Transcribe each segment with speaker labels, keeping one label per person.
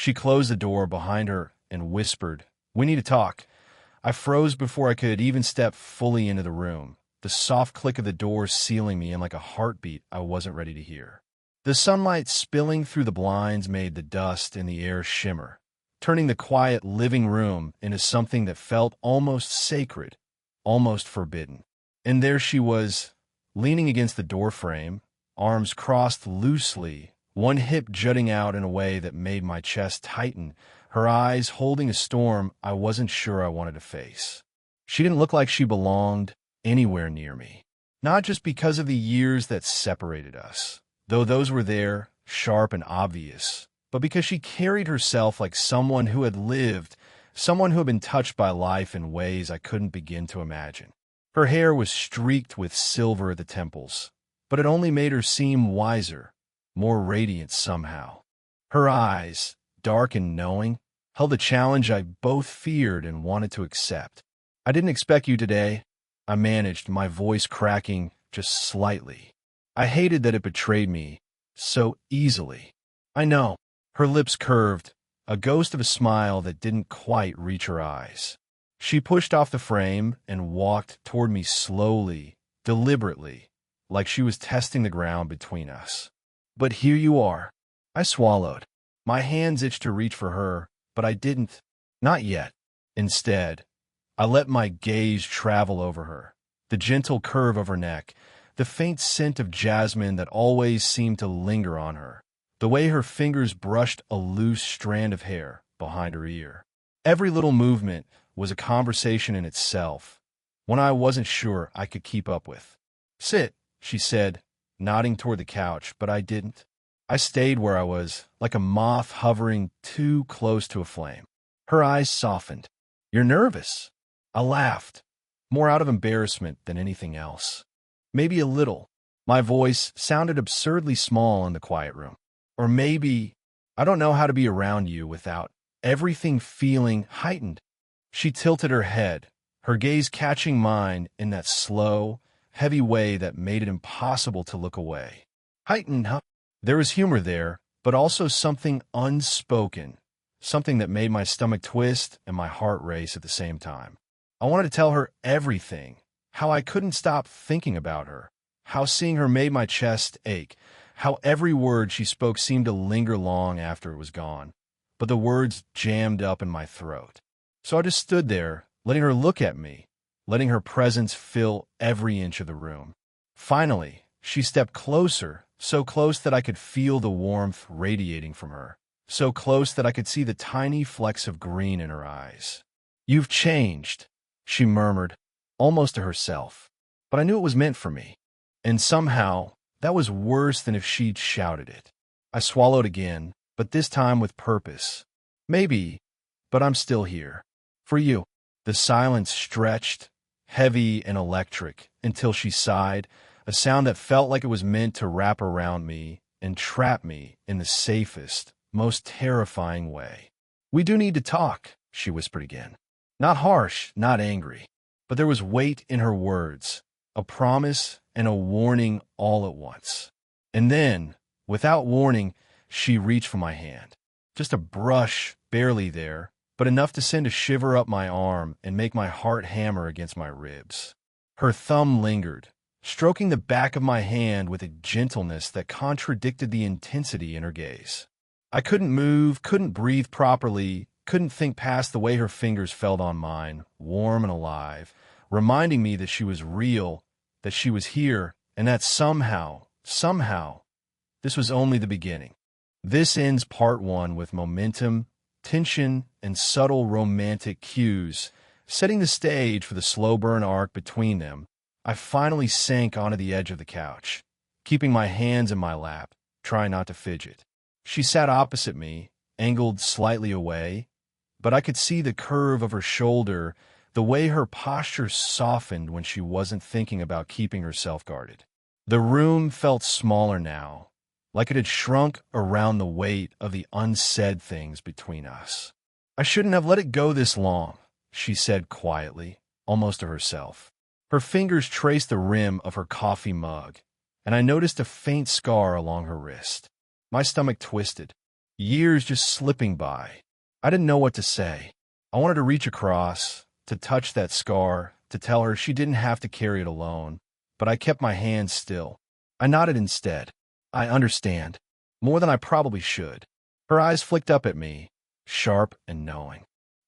Speaker 1: She closed the door behind her and whispered, "We need to talk." I froze before I could even step fully into the room, the soft click of the door sealing me in like a heartbeat I wasn't ready to hear. The sunlight spilling through the blinds made the dust in the air shimmer, turning the quiet living room into something that felt almost sacred, almost forbidden. And there she was, leaning against the doorframe, arms crossed loosely, one hip jutting out in a way that made my chest tighten, her eyes holding a storm I wasn't sure I wanted to face. She didn't look like she belonged anywhere near me, not just because of the years that separated us, though those were there, sharp and obvious, but because she carried herself like someone who had lived, someone who had been touched by life in ways I couldn't begin to imagine. Her hair was streaked with silver at the temples, but it only made her seem wiser, more radiant somehow. Her eyes, dark and knowing, held a challenge I both feared and wanted to accept. "I didn't expect you today," I managed, my voice cracking just slightly. I hated that it betrayed me so easily. "I know." Her lips curved, a ghost of a smile that didn't quite reach her eyes. She pushed off the frame and walked toward me slowly, deliberately, like she was testing the ground between us. "But here you are." I swallowed. My hands itched to reach for her, but I didn't. Not yet. Instead, I let my gaze travel over her, the gentle curve of her neck, the faint scent of jasmine that always seemed to linger on her, the way her fingers brushed a loose strand of hair behind her ear. Every little movement was a conversation in itself, one I wasn't sure I could keep up with. "Sit," she said, nodding toward the couch, but I didn't. I stayed where I was, like a moth hovering too close to a flame. Her eyes softened. "You're nervous." I laughed, more out of embarrassment than anything else. Maybe a little. My voice sounded absurdly small in the quiet room. Or maybe I don't know how to be around you without everything feeling heightened. She tilted her head, her gaze catching mine in that slow, heavy way that made it impossible to look away. "Heightened, huh?" There was humor there, but also something unspoken, something that made my stomach twist and my heart race at the same time. I wanted to tell her everything, how I couldn't stop thinking about her, how seeing her made my chest ache, how every word she spoke seemed to linger long after it was gone, but the words jammed up in my throat. So I just stood there, letting her look at me, letting her presence fill every inch of the room. Finally, she stepped closer, so close that I could feel the warmth radiating from her, so close that I could see the tiny flecks of green in her eyes. "You've changed," she murmured, almost to herself, but I knew it was meant for me. And somehow, that was worse than if she'd shouted it. I swallowed again, but this time with purpose. "Maybe, but I'm still here. For you." The silence stretched, heavy and electric, until she sighed, a sound that felt like it was meant to wrap around me and trap me in the safest, most terrifying way. "We do need to talk," she whispered again. Not harsh, not angry, but there was weight in her words, a promise and a warning all at once. And then, without warning, she reached for my hand. Just a brush, barely there, but enough to send a shiver up my arm and make my heart hammer against my ribs. Her thumb lingered, stroking the back of my hand with a gentleness that contradicted the intensity in her gaze. I couldn't move, couldn't breathe properly, couldn't think past the way her fingers felt on mine, warm and alive, reminding me that she was real, that she was here, and that somehow, this was only the beginning. This ends part one with momentum, tension, and subtle romantic cues, setting the stage for the slow burn arc between them. I finally sank onto the edge of the couch, keeping my hands in my lap, trying not to fidget. She sat opposite me, angled slightly away, but I could see the curve of her shoulder, the way her posture softened when she wasn't thinking about keeping herself guarded. The room felt smaller now, like it had shrunk around the weight of the unsaid things between us. "I shouldn't have let it go this long," she said quietly, almost to herself. Her fingers traced the rim of her coffee mug, and I noticed a faint scar along her wrist. My stomach twisted. Years just slipping by. I didn't know what to say. I wanted to reach across, to touch that scar, to tell her she didn't have to carry it alone, but I kept my hands still. I nodded instead. I understand. More than I probably should. Her eyes flicked up at me, sharp and knowing.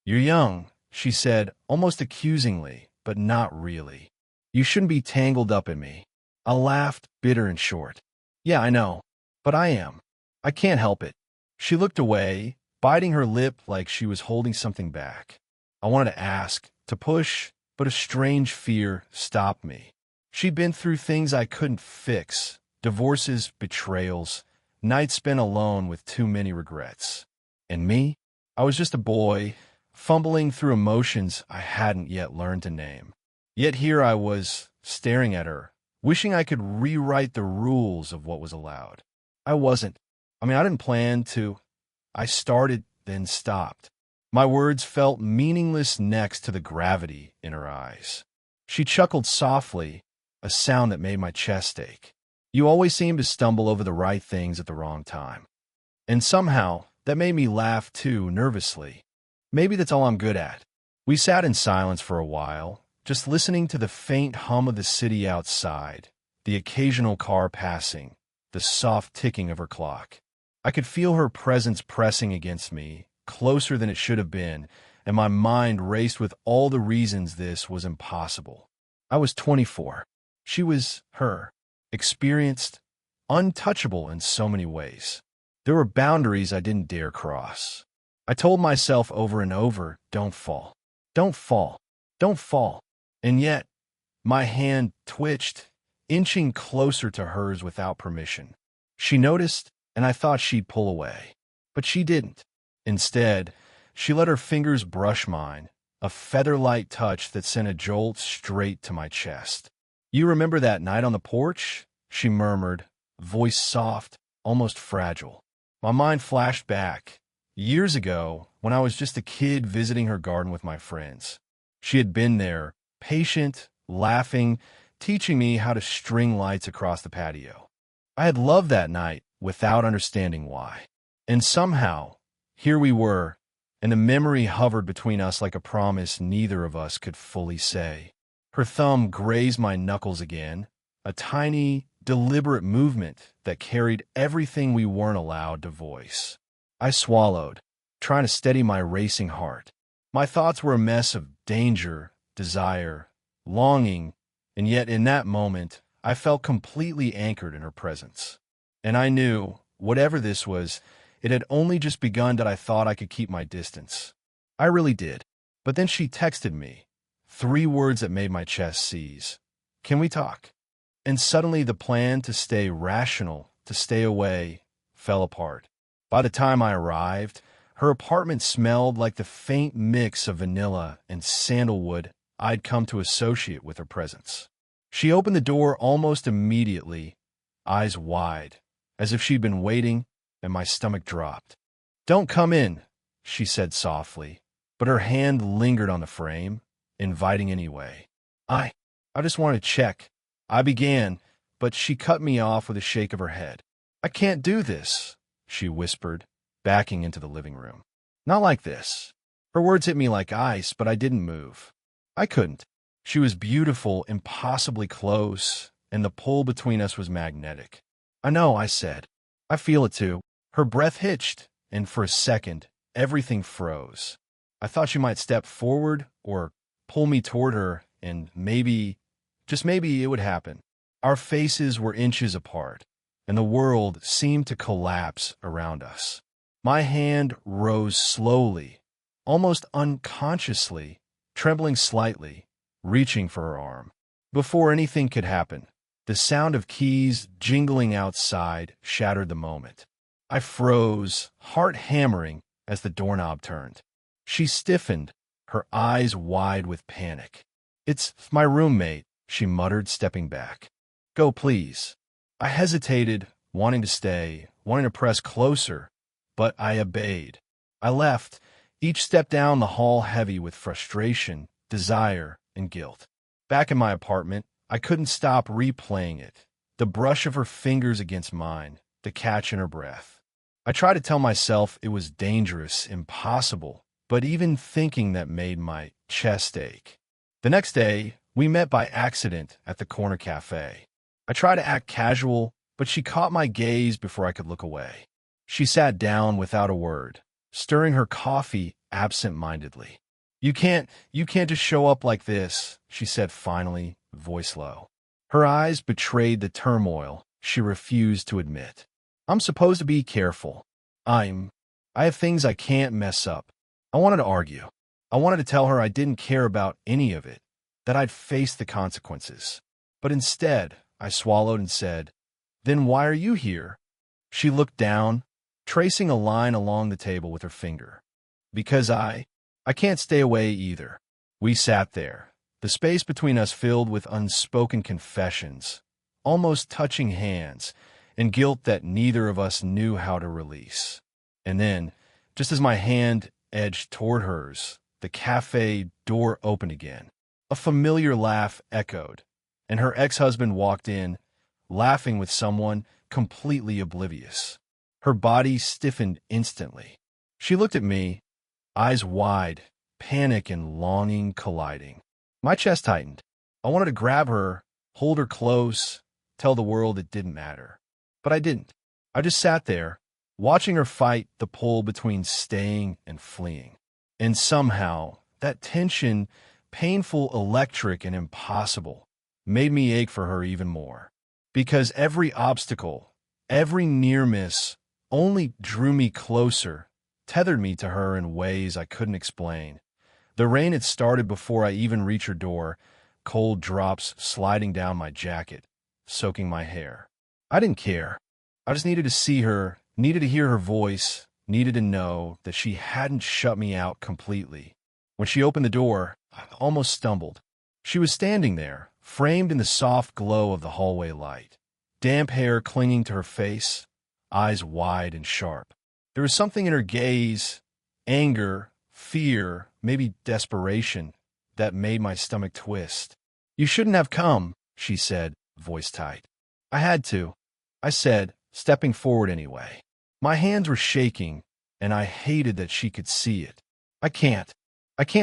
Speaker 1: You're young, she said, almost accusingly, but not really. You shouldn't be tangled up in me. I laughed, bitter and short. Yeah, I know. But I am. I can't help it. She looked away, biting her lip like she was holding something back. I wanted to ask, to push, but a strange fear stopped me. She'd been through things I couldn't fix, divorces, betrayals, nights spent alone with too many regrets. And me? I was just a boy, fumbling through emotions I hadn't yet learned to name. Yet here I was, staring at her, wishing I could rewrite the rules of what was allowed. I wasn't. I didn't plan to. I started, then stopped. My words felt meaningless next to the gravity in her eyes. She chuckled softly, a sound that made my chest ache. You always seem to stumble over the right things at the wrong time. And somehow, that made me laugh too, nervously. Maybe that's all I'm good at. We sat in silence for a while, just listening to the faint hum of the city outside, the occasional car passing, the soft ticking of her clock. I could feel her presence pressing against me, closer than it should have been, and my mind raced with all the reasons this was impossible. I was 24. She was her, experienced, untouchable in so many ways. There were boundaries I didn't dare cross. I told myself over and over, don't fall, don't fall, don't fall. And yet, my hand twitched, inching closer to hers without permission. She noticed, and I thought she'd pull away. But she didn't. Instead, she let her fingers brush mine, a feather-light touch that sent a jolt straight to my chest. You remember that night on the porch? She murmured, voice soft, almost fragile. My mind flashed back, years ago, when I was just a kid visiting her garden with my friends. She had been there, patient, laughing, teaching me how to string lights across the patio. I had loved that night without understanding why. And somehow, here we were, and the memory hovered between us like a promise neither of us could fully say. Her thumb grazed my knuckles again, a tiny, deliberate movement that carried everything we weren't allowed to voice. I swallowed, trying to steady my racing heart. My thoughts were a mess of danger, desire, longing, and yet in that moment, I felt completely anchored in her presence. And I knew, whatever this was, it had only just begun that I thought I could keep my distance. I really did. But then she texted me, 3 words that made my chest seize. Can we talk? And suddenly the plan to stay rational, to stay away, fell apart. By the time I arrived, her apartment smelled like the faint mix of vanilla and sandalwood I'd come to associate with her presence. She opened the door almost immediately, eyes wide, as if she'd been waiting, and my stomach dropped. Don't come in, she said softly, but her hand lingered on the frame, inviting anyway. I just want to check. I began, but she cut me off with a shake of her head. I can't do this, she whispered, backing into the living room. Not like this. Her words hit me like ice, but I didn't move. I couldn't. She was beautiful, impossibly close, and the pull between us was magnetic. I know, I said. I feel it too. Her breath hitched, and for a second, everything froze. I thought she might step forward or pull me toward her, and maybe, just maybe, it would happen. Our faces were inches apart, and the world seemed to collapse around us. My hand rose slowly, almost unconsciously, trembling slightly, reaching for her arm. Before anything could happen, the sound of keys jingling outside shattered the moment. I froze, heart hammering, as the doorknob turned. She stiffened, her eyes wide with panic. It's my roommate, she muttered, stepping back. Go, please. I hesitated, wanting to stay, wanting to press closer, but I obeyed. I left, each step down the hall heavy with frustration, desire, and guilt. Back in my apartment, I couldn't stop replaying it. The brush of her fingers against mine, the catch in her breath. I tried to tell myself it was dangerous, impossible, but even thinking that made my chest ache. The next day, we met by accident at the corner cafe. I tried to act casual, but she caught my gaze before I could look away. She sat down without a word, stirring her coffee absent-mindedly. You can't just show up like this, she said finally, voice low. Her eyes betrayed the turmoil she refused to admit. I'm supposed to be careful. I have things I can't mess up. I wanted to argue. I wanted to tell her I didn't care about any of it, that I'd face the consequences. But instead, I swallowed and said, "Then why are you here?" She looked down, tracing a line along the table with her finger. "Because I can't stay away either." We sat there, the space between us filled with unspoken confessions, almost touching hands, and guilt that neither of us knew how to release. And then, just as my hand edged toward hers, the cafe door opened again. A familiar laugh echoed, and her ex-husband walked in, laughing with someone completely oblivious. Her body stiffened instantly. She looked at me, eyes wide, panic and longing colliding. My chest tightened. I wanted to grab her, hold her close, tell the world it didn't matter. But I didn't. I just sat there, watching her fight the pull between staying and fleeing. And somehow, that tension, painful, electric, and impossible, made me ache for her even more. Because every obstacle, every near miss, only drew me closer, tethered me to her in ways I couldn't explain. The rain had started before I even reached her door, cold drops sliding down my jacket, soaking my hair. I didn't care. I just needed to see her, needed to hear her voice, needed to know that she hadn't shut me out completely. When she opened the door, I almost stumbled. She was standing there, framed in the soft glow of the hallway light, damp hair clinging to her face, eyes wide and sharp. There was something in her gaze, anger, fear, maybe desperation, that made my stomach twist. "You shouldn't have come," she said, voice tight. "I had to," I said, stepping forward anyway. My hands were shaking, and I hated that she could see it. I can't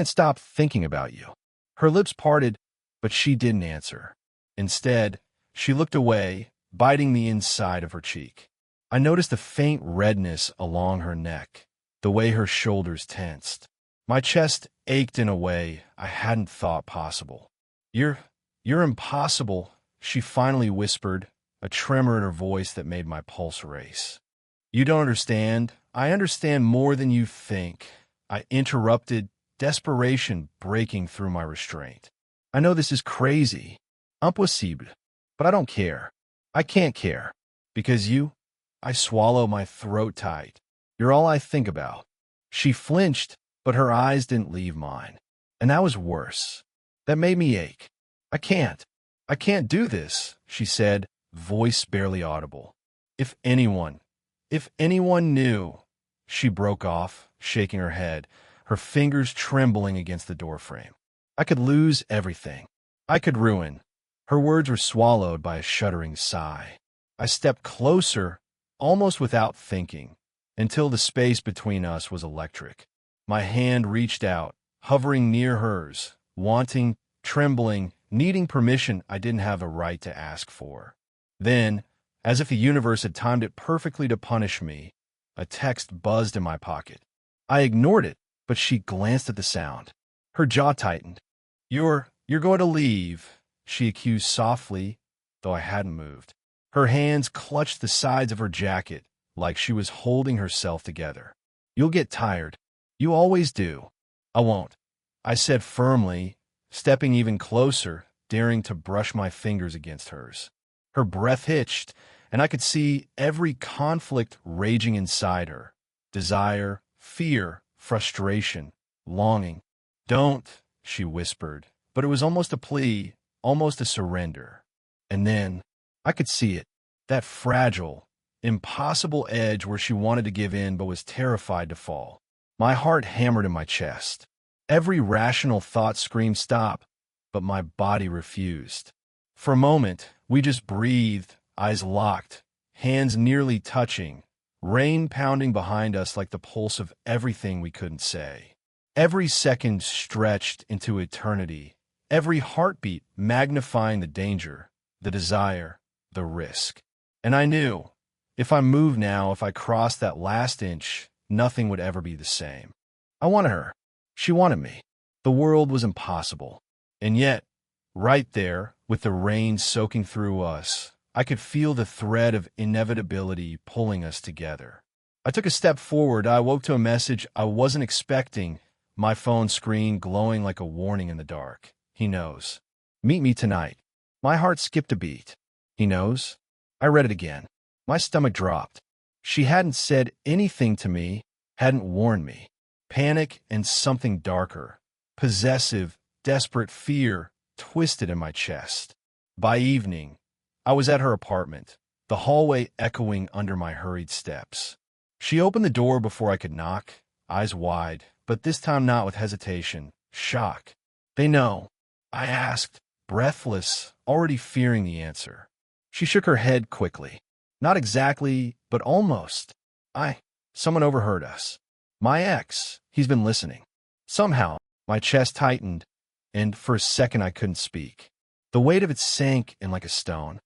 Speaker 1: stop thinking about you." Her lips parted, but she didn't answer. Instead, she looked away, biting the inside of her cheek. I noticed a faint redness along her neck, the way her shoulders tensed. My chest ached in a way I hadn't thought possible. You're impossible," she finally whispered, a tremor in her voice that made my pulse race. "You don't understand. I understand more than you think," I interrupted, desperation breaking through my restraint. "I know this is crazy. Impossible. But I don't care. I can't care. Because I swallow my throat tight. You're all I think about." She flinched, but her eyes didn't leave mine. And that was worse. That made me ache. I can't do this," she said, voice barely audible. If anyone knew," she broke off, shaking her head, her fingers trembling against the doorframe. "I could lose everything. I could ruin." Her words were swallowed by a shuddering sigh. I stepped closer, almost without thinking, until the space between us was electric. My hand reached out, hovering near hers, wanting, trembling, needing permission I didn't have a right to ask for. Then, as if the universe had timed it perfectly to punish me, a text buzzed in my pocket. I ignored it, but she glanced at the sound. Her jaw tightened. You're going to leave," she accused softly, though I hadn't moved. Her hands clutched the sides of her jacket, like she was holding herself together. "You'll get tired. You always do." "I won't," I said firmly, stepping even closer, daring to brush my fingers against hers. Her breath hitched, and I could see every conflict raging inside her. Desire, fear, frustration, longing. "Don't," she whispered, but it was almost a plea, almost a surrender. And then, I could see it, that fragile, impossible edge where she wanted to give in but was terrified to fall. My heart hammered in my chest. Every rational thought screamed stop, but my body refused. For a moment, we just breathed, eyes locked, hands nearly touching, rain pounding behind us like the pulse of everything we couldn't say. Every second stretched into eternity, every heartbeat magnifying the danger, the desire, the risk. And I knew, if I moved now, if I crossed that last inch, nothing would ever be the same. I wanted her. She wanted me. The world was impossible. And yet, right there, with the rain soaking through us, I could feel the thread of inevitability pulling us together. I took a step forward. I woke to a message I wasn't expecting, my phone screen glowing like a warning in the dark. He knows. Meet me tonight. My heart skipped a beat. He knows. I read it again. My stomach dropped. She hadn't said anything to me, hadn't warned me. Panic and something darker, possessive, desperate fear twisted in my chest. By evening, I was at her apartment, the hallway echoing under my hurried steps. She opened the door before I could knock, eyes wide, but this time not with hesitation, shock. They know, I asked, breathless, already fearing the answer. She shook her head quickly. Not exactly, but almost. Someone overheard us. My ex, he's been listening. Somehow, my chest tightened, and for a second I couldn't speak. The weight of it sank in like a stone.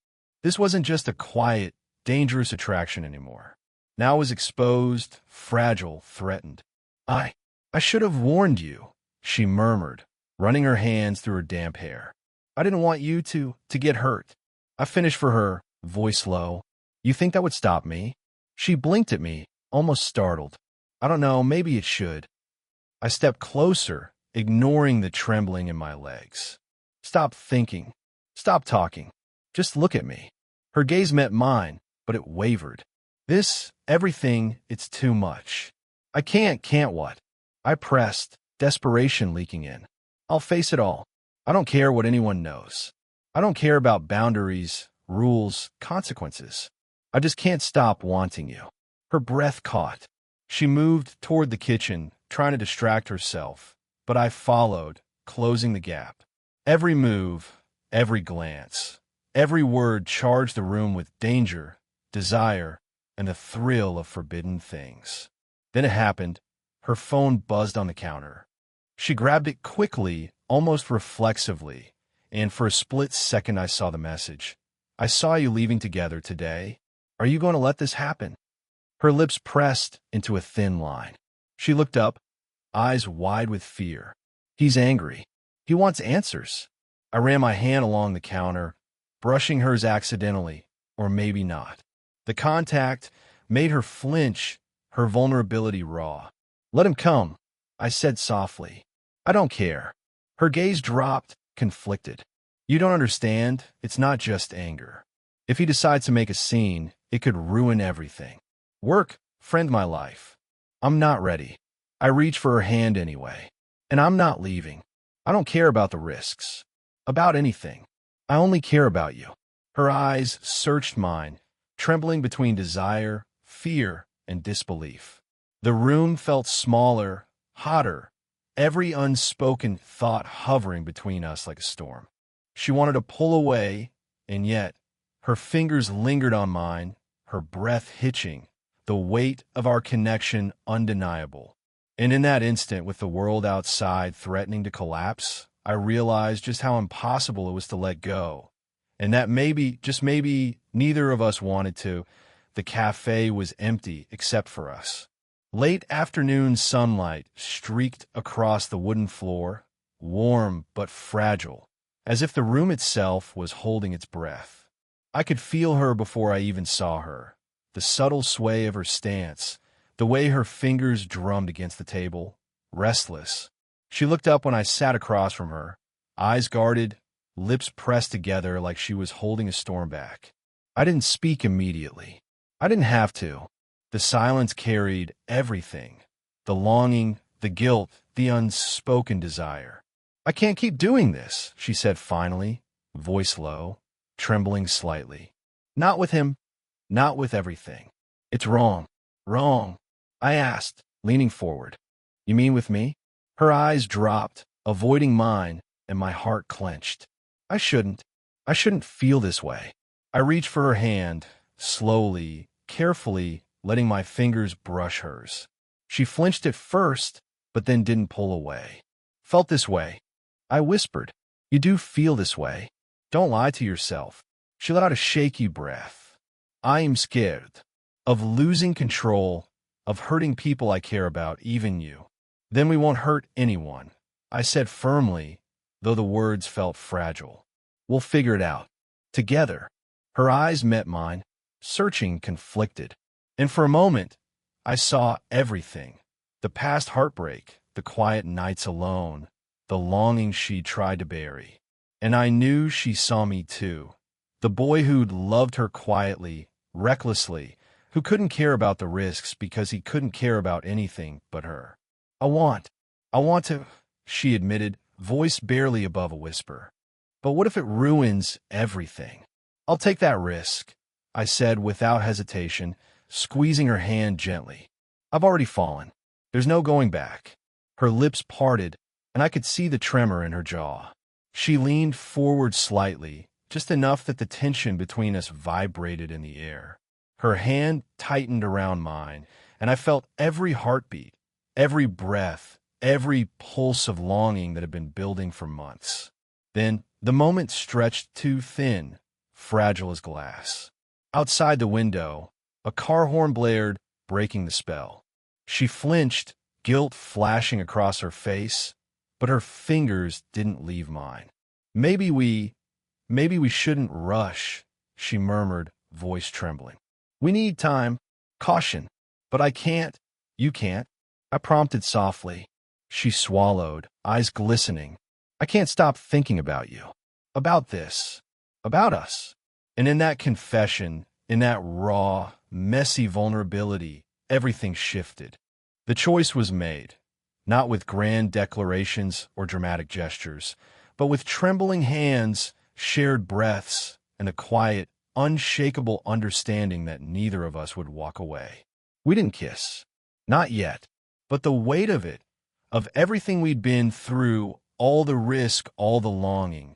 Speaker 1: This wasn't just a quiet, dangerous attraction anymore. Now it was exposed, fragile, threatened. I should have warned you, she murmured, running her hands through her damp hair. I didn't want you to get hurt. I finished for her, voice low. You think that would stop me? She blinked at me, almost startled. I don't know, maybe it should. I stepped closer, ignoring the trembling in my legs. Stop thinking. Stop talking. Just look at me. Her gaze met mine, but it wavered. Everything, it's too much. I can't what? I pressed, desperation leaking in. I'll face it all. I don't care what anyone knows. I don't care about boundaries, rules, consequences. I just can't stop wanting you. Her breath caught. She moved toward the kitchen, trying to distract herself, but I followed, closing the gap. Every move, every glance, every word charged the room with danger, desire, and the thrill of forbidden things. Then it happened. Her phone buzzed on the counter. She grabbed it quickly, almost reflexively, and for a split second I saw the message. I saw you leaving together today. Are you going to let this happen? Her lips pressed into a thin line. She looked up, eyes wide with fear. He's angry. He wants answers. I ran my hand along the counter, brushing hers accidentally, or maybe not. The contact made her flinch, her vulnerability raw. Let him come, I said softly. I don't care. Her gaze dropped, conflicted. You don't understand. It's not just anger. If he decides to make a scene, it could ruin everything. Work, friend, my life. I'm not ready. I reach for her hand anyway. And I'm not leaving. I don't care about the risks. About anything. I only care about you. Her eyes searched mine, trembling between desire, fear, and disbelief. The room felt smaller, hotter, every unspoken thought hovering between us like a storm. She wanted to pull away, and yet her fingers lingered on mine, her breath hitching, the weight of our connection undeniable. And in that instant, with the world outside threatening to collapse, I realized just how impossible it was to let go. And that maybe, just maybe, neither of us wanted to. The cafe was empty except for us. Late afternoon sunlight streaked across the wooden floor, warm but fragile, as if the room itself was holding its breath. I could feel her before I even saw her, the subtle sway of her stance, the way her fingers drummed against the table, restless. She looked up when I sat across from her, eyes guarded, lips pressed together like she was holding a storm back. I didn't speak immediately. I didn't have to. The silence carried everything, the longing, the guilt, the unspoken desire. I can't keep doing this, she said finally, voice low, trembling slightly. Not with him, not with everything. It's wrong. Wrong, I asked, leaning forward. You mean with me? Her eyes dropped, avoiding mine, and my heart clenched. I shouldn't feel this way. I reached for her hand, slowly, carefully, letting my fingers brush hers. She flinched at first, but then didn't pull away. Felt this way. I whispered, "You do feel this way. Don't lie to yourself." She let out a shaky breath. "I am scared. Of losing control, of hurting people I care about, even you." "Then we won't hurt anyone," I said firmly, though the words felt fragile. "We'll figure it out. Together." Her eyes met mine, searching, conflicted. And for a moment, I saw everything. The past heartbreak, the quiet nights alone, the longing she tried to bury. And I knew she saw me too. The boy who'd loved her quietly, recklessly, who couldn't care about the risks because he couldn't care about anything but her. I want to," she admitted, voice barely above a whisper. "But what if it ruins everything?" "I'll take that risk," I said without hesitation, squeezing her hand gently. "I've already fallen. There's no going back." Her lips parted, and I could see the tremor in her jaw. She leaned forward slightly, just enough that the tension between us vibrated in the air. Her hand tightened around mine, and I felt every heartbeat, every breath, every pulse of longing that had been building for months. Then the moment stretched too thin, fragile as glass. Outside the window, a car horn blared, breaking the spell. She flinched, guilt flashing across her face, but her fingers didn't leave mine. Maybe we shouldn't rush," she murmured, voice trembling. "We need time, caution, but I can't." "You can't," I prompted softly. She swallowed, eyes glistening. "I can't stop thinking about you, about this, about us." And in that confession, in that raw, messy vulnerability, everything shifted. The choice was made, not with grand declarations or dramatic gestures, but with trembling hands, shared breaths, and a quiet, unshakable understanding that neither of us would walk away. We didn't kiss. Not yet. But the weight of it, of everything we'd been through, all the risk, all the longing,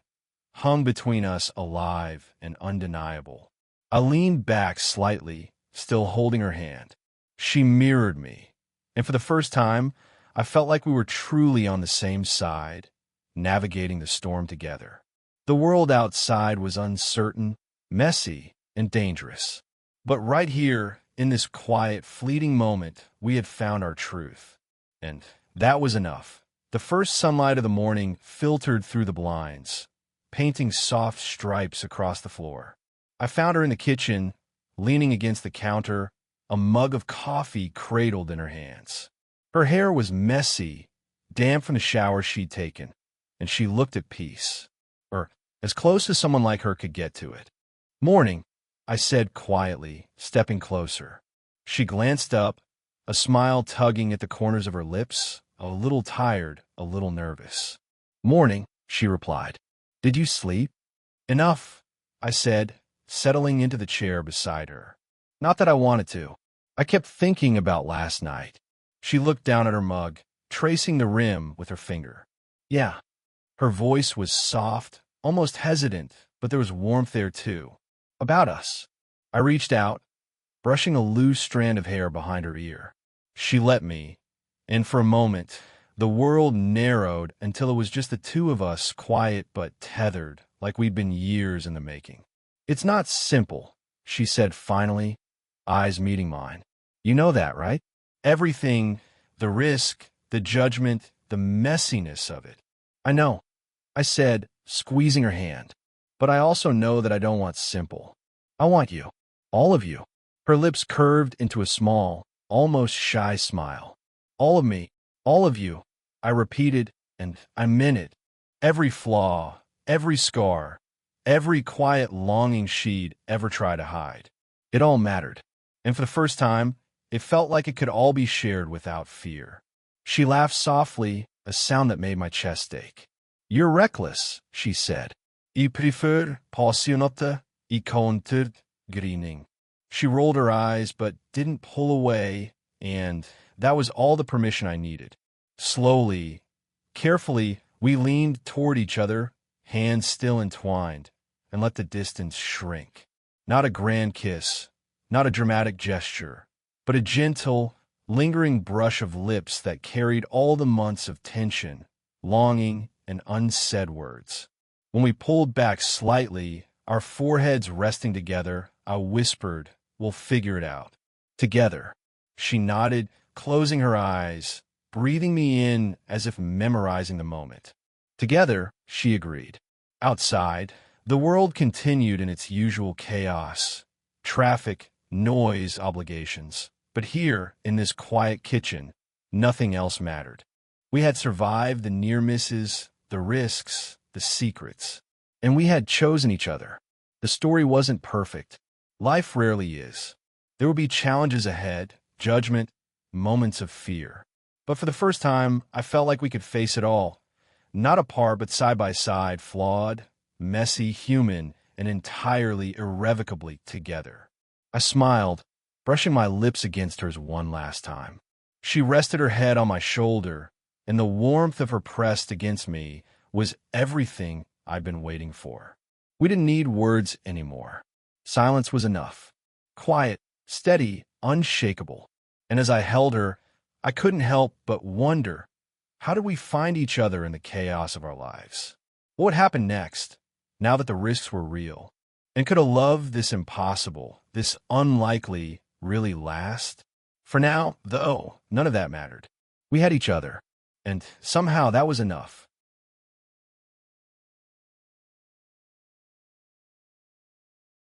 Speaker 1: hung between us alive and undeniable. I leaned back slightly, still holding her hand. She mirrored me, and for the first time, I felt like we were truly on the same side, navigating the storm together. The world outside was uncertain, messy, and dangerous. But right here, in this quiet, fleeting moment, we had found our truth. And that was enough. The first sunlight of the morning filtered through the blinds, painting soft stripes across the floor. I found her in the kitchen, leaning against the counter, a mug of coffee cradled in her hands. Her hair was messy, damp from the shower she'd taken, and she looked at peace, or as close as someone like her could get to it. "Morning," I said quietly, stepping closer. She glanced up, a smile tugging at the corners of her lips, a little tired, a little nervous. "Morning," she replied. "Did you sleep?" "Enough," I said, settling into the chair beside her. "Not that I wanted to. I kept thinking about last night." She looked down at her mug, tracing the rim with her finger. "Yeah." Her voice was soft, almost hesitant, but there was warmth there too. "About us." I reached out, brushing a loose strand of hair behind her ear. She let me, and for a moment, the world narrowed until it was just the two of us, quiet but tethered, like we'd been years in the making. "It's not simple," she said finally, eyes meeting mine. "You know that, right? Everything, the risk, the judgment, the messiness of it." "I know," I said, squeezing her hand. "But I also know that I don't want simple. I want you. All of you." Her lips curved into a small, almost shy smile. "All of me. All of you," I repeated, and I meant it. Every flaw, every scar, every quiet longing she'd ever tried to hide. It all mattered. And for the first time, it felt like it could all be shared without fear. She laughed softly, a sound that made my chest ache. "You're reckless," she said. "I prefer passionate I counter grinning." She rolled her eyes, but didn't pull away, and that was all the permission I needed. Slowly, carefully, we leaned toward each other, hands still entwined, and let the distance shrink. Not a grand kiss, not a dramatic gesture, but a gentle, lingering brush of lips that carried all the months of tension, longing, and unsaid words. When we pulled back slightly, our foreheads resting together, I whispered, "We'll figure it out. Together." She nodded, closing her eyes, breathing me in as if memorizing the moment. "Together," she agreed. Outside, the world continued in its usual chaos. Traffic, noise, obligations. But here, in this quiet kitchen, nothing else mattered. We had survived the near misses, the risks, the secrets. And we had chosen each other. The story wasn't perfect. Life rarely is. There would be challenges ahead, judgment, moments of fear. But for the first time, I felt like we could face it all. Not apart, but side by side, flawed, messy, human, and entirely, irrevocably together. I smiled, brushing my lips against hers one last time. She rested her head on my shoulder, and the warmth of her pressed against me was everything I'd been waiting for. We didn't need words anymore. Silence was enough. Quiet, steady, unshakable. And as I held her, I couldn't help but wonder, how did we find each other in the chaos of our lives? What would happen next, now that the risks were real? And could a love this impossible, this unlikely, really last? For now, though, none of that mattered. We had each other, and somehow that was enough.